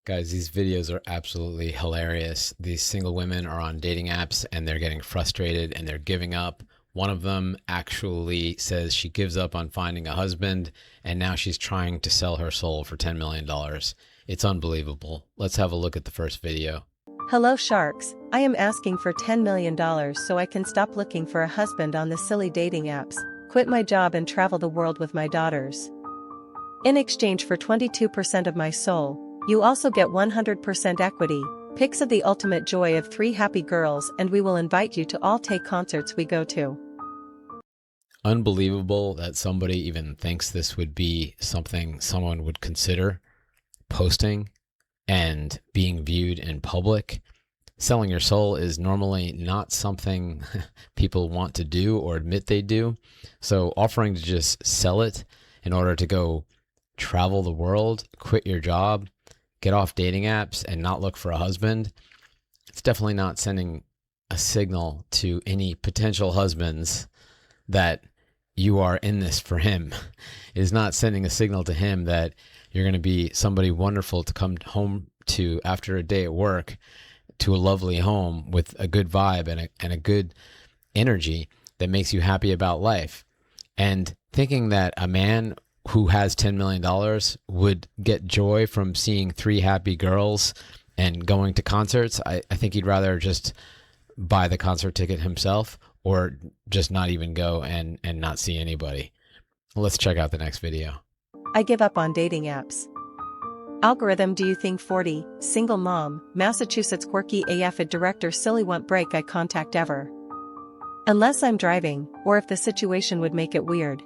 Guys, these videos are absolutely hilarious. These single women are on dating apps and they're getting frustrated and they're giving up. One of them actually says she gives up on finding a husband and now she's trying to sell her soul for $10 million. It's unbelievable. Let's have a look at the first video. Hello sharks, I am asking for $10 million so I can stop looking for a husband on the silly dating apps, quit my job and travel the world with my daughters. In exchange for 22% of my soul, you also get 100% equity, pics of the ultimate joy of 3 happy girls, and we will invite you to all take concerts we go to. Unbelievable that somebody even thinks this would be something someone would consider posting and being viewed in public. Selling your soul is normally not something people want to do or admit they do. So offering to just sell it in order to go travel the world, quit your job, get off dating apps and not look for a husband, it's definitely not sending a signal to any potential husbands that you are in this for him. It is not sending a signal to him that you're going to be somebody wonderful to come home to after a day at work, to a lovely home with a good vibe and a good energy that makes you happy about life. And thinking that a man who has $10 million would get joy from seeing 3 happy girls and going to concerts, I think he'd rather just buy the concert ticket himself or just not even go and not see anybody. Let's check out the next video. I give up on dating apps. Algorithm, do you think 40, single mom, Massachusetts quirky AF director silly want break eye contact ever? Unless I'm driving, or if the situation would make it weird.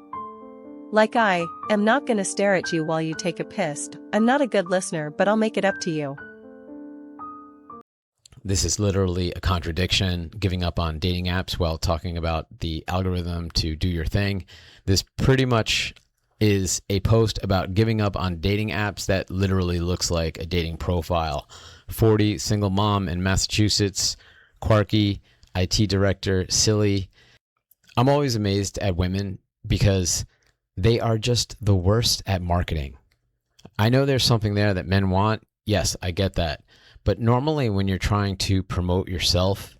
Like I am not gonna stare at you while you take a piss. I'm not a good listener, but I'll make it up to you. This is literally a contradiction, giving up on dating apps while talking about the algorithm to do your thing. This pretty much is a post about giving up on dating apps that literally looks like a dating profile. 40, single mom in Massachusetts, quirky, IT director, silly. I'm always amazed at women because they are just the worst at marketing. I know there's something there that men want. Yes, I get that. But normally when you're trying to promote yourself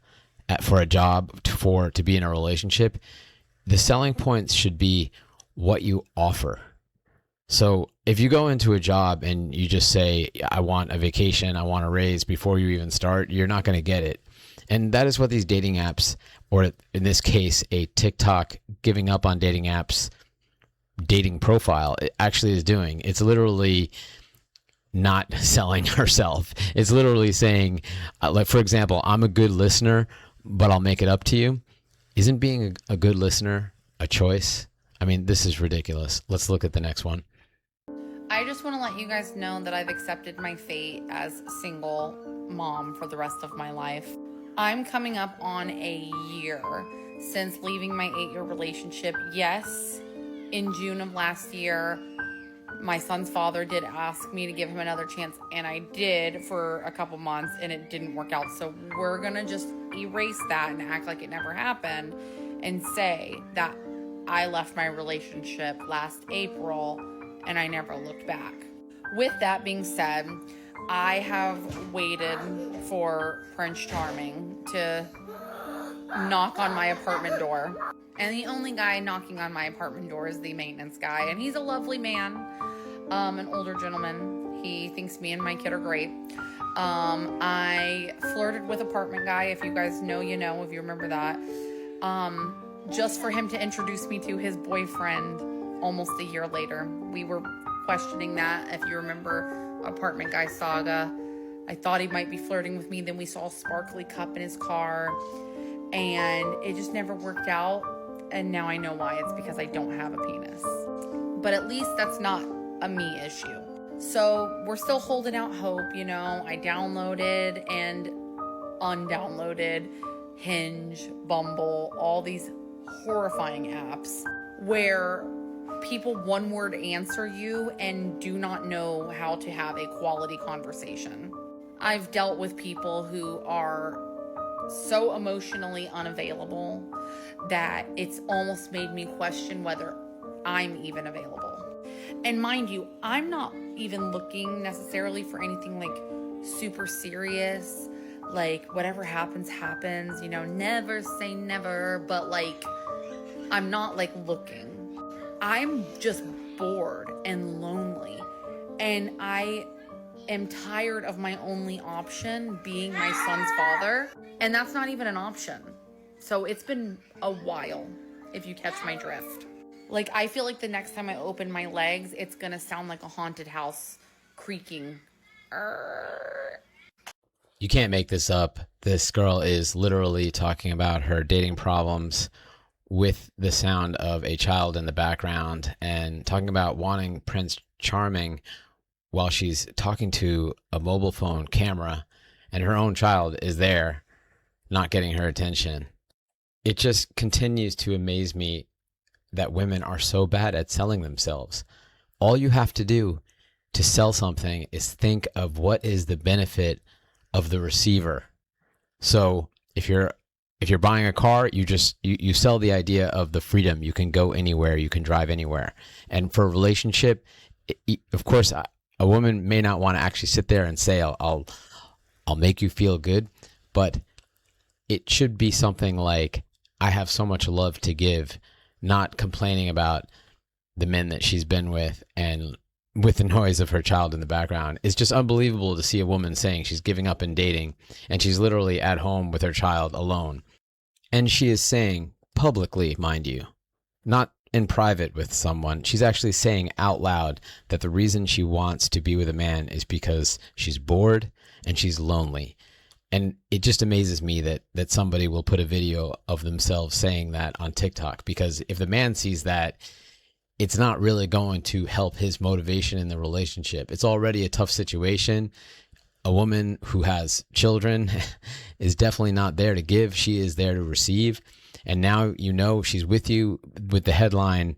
for a job, to be in a relationship, the selling points should be what you offer. So if you go into a job and you just say, I want a vacation, I want a raise before you even start, you're not going to get it. And that is what these dating apps, or in this case, a TikTok giving up on dating apps dating profile, it actually is doing. It's literally not selling herself. It's literally saying, like, for example, I'm a good listener, but I'll make it up to you. Isn't being a good listener a choice? I mean, this is ridiculous. Let's look at the next one. I just want to let you guys know that I've accepted my fate as single mom for the rest of my life. I'm coming up on a year since leaving my 8-year relationship. Yes, in June of last year, my son's father did ask me to give him another chance, and I did for a couple months, and it didn't work out. So we're going to just erase that and act like it never happened and say that I left my relationship last April and I never looked back. With that being said, I have waited for Prince Charming to knock on my apartment door. And the only guy knocking on my apartment door is the maintenance guy. And he's a lovely man, an older gentleman. He thinks me and my kid are great. I flirted with apartment guy. If you guys know, you know, if you remember that. Just for him to introduce me to his boyfriend almost a year later. We were questioning that, if you remember apartment guy saga. I thought he might be flirting with me. Then we saw a sparkly cup in his car. And it just never worked out. And now I know why. It's because I don't have a penis. But at least that's not a me issue. So we're still holding out hope, you know. I downloaded and undownloaded Hinge, Bumble, all these horrifying apps where people one-word answer you and do not know how to have a quality conversation. I've dealt with people who are so emotionally unavailable that it's almost made me question whether I'm even available. And mind you, I'm not even looking necessarily for anything like super serious, like whatever happens, happens, never say never, but like, I'm not like looking. I'm just bored and lonely. And I am tired of my only option being my son's father. And that's not even an option. So it's been a while, if you catch my drift. Like, I feel like the next time I open my legs, it's gonna sound like a haunted house creaking. You can't make this up. This girl is literally talking about her dating problems with the sound of a child in the background and talking about wanting Prince Charming while she's talking to a mobile phone camera and her own child is there not getting her attention. It just continues to amaze me that women are so bad at selling themselves. All you have to do to sell something is think of what is the benefit of the receiver. So if you're buying a car, you sell the idea of the freedom. You can go anywhere, you can drive anywhere. And for a relationship, of course, a woman may not want to actually sit there and say, I'll make you feel good, but it should be something like, I have so much love to give, not complaining about the men that she's been with and with the noise of her child in the background. It's just unbelievable to see a woman saying she's giving up in dating and she's literally at home with her child alone. And she is saying publicly, mind you, not in private with someone, she's actually saying out loud that the reason she wants to be with a man is because she's bored and she's lonely. And it just amazes me that somebody will put a video of themselves saying that on TikTok, because if the man sees that, it's not really going to help his motivation in the relationship. It's already a tough situation. A woman who has children is definitely not there to give. She is there to receive. And now she's with you with the headline,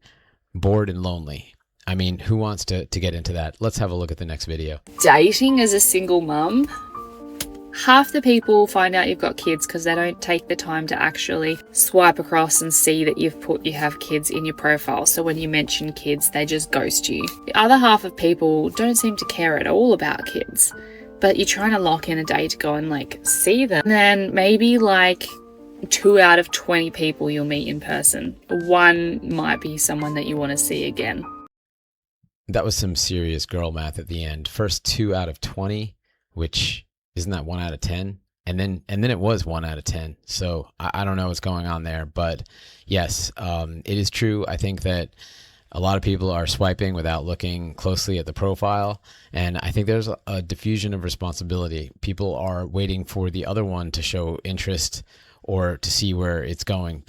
bored and lonely. I mean, who wants to get into that? Let's have a look at the next video. Dating as a single mum. Half the people find out you've got kids because they don't take the time to actually swipe across and see that you have kids in your profile. So when you mention kids, they just ghost you. The other half of people don't seem to care at all about kids, but you're trying to lock in a day to go and see them. And then maybe 2 out of 20 people you'll meet in person. One might be someone that you want to see again. That was some serious girl math at the end. First 2 out of 20, which isn't that 1 out of 10? And then it was 1 out of 10. So I don't know what's going on there, but yes, it is true. I think that a lot of people are swiping without looking closely at the profile. And I think there's a diffusion of responsibility. People are waiting for the other one to show interest or to see where it's going,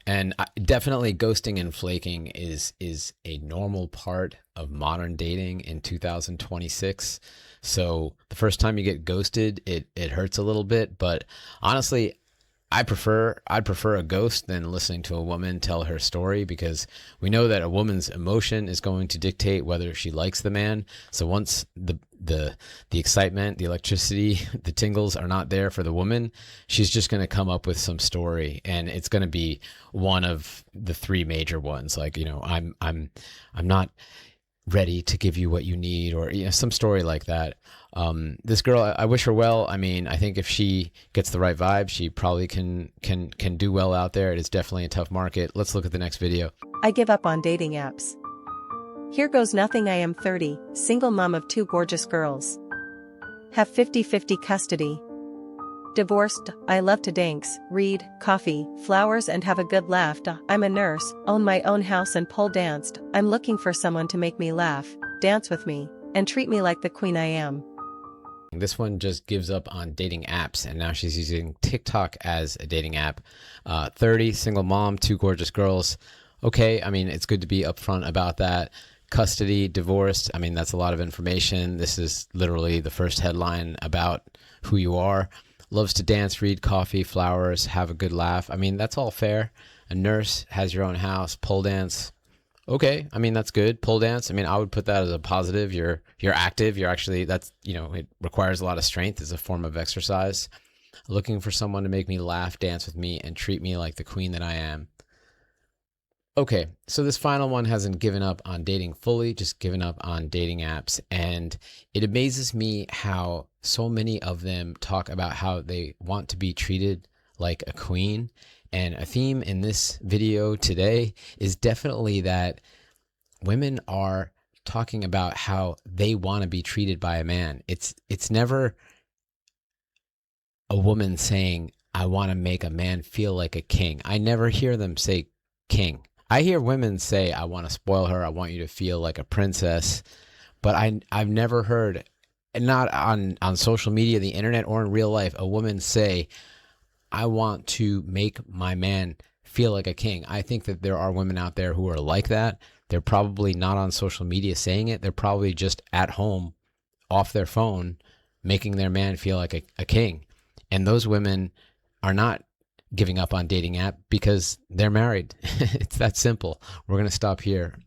and definitely ghosting and flaking is a normal part of modern dating in 2026. So the first time you get ghosted, it hurts a little bit, but honestly, I'd prefer a ghost than listening to a woman tell her story, because we know that a woman's emotion is going to dictate whether she likes the man. So once the excitement, the electricity, the tingles are not there for the woman, she's just going to come up with some story, and it's going to be one of the 3 major ones. I'm not ready to give you what you need, or some story like that. This girl, I wish her well. I mean, I think if she gets the right vibe, she probably can do well out there. It is definitely a tough market. Let's look at the next video. I give up on dating apps. Here goes nothing. I am 30, single mom of 2 gorgeous girls. Have 50-50 custody. Divorced, I love to dance, read, coffee, flowers and have a good laugh. I'm a nurse, own my own house and pole danced. I'm looking for someone to make me laugh, dance with me, and treat me like the queen I am. This one just gives up on dating apps, and now she's using TikTok as a dating app. 30, single mom, 2 gorgeous girls. Okay, I mean, it's good to be upfront about that. Custody, divorced, I mean, that's a lot of information. This is literally the first headline about who you are. Loves to dance, read, coffee, flowers, have a good laugh. I mean, that's all fair. A nurse, has your own house, pole dance. Okay, I mean, that's good. Pole dance, I mean, I would put that as a positive. You're active. You're actually, that's, it requires a lot of strength as a form of exercise. Looking for someone to make me laugh, dance with me, and treat me like the queen that I am. Okay, so this final one hasn't given up on dating fully, just given up on dating apps. And it amazes me how so many of them talk about how they want to be treated like a queen. And a theme in this video today is definitely that women are talking about how they want to be treated by a man. It's never a woman saying, I want to make a man feel like a king. I never hear them say king. I hear women say, I want to spoil her. I want you to feel like a princess. But I've never heard, and not on social media, the internet, or in real life, a woman say, I want to make my man feel like a king. I think that there are women out there who are like that. They're probably not on social media saying it. They're probably just at home off their phone making their man feel like a king. And those women are not giving up on dating app because they're married. It's that simple. We're going to stop here.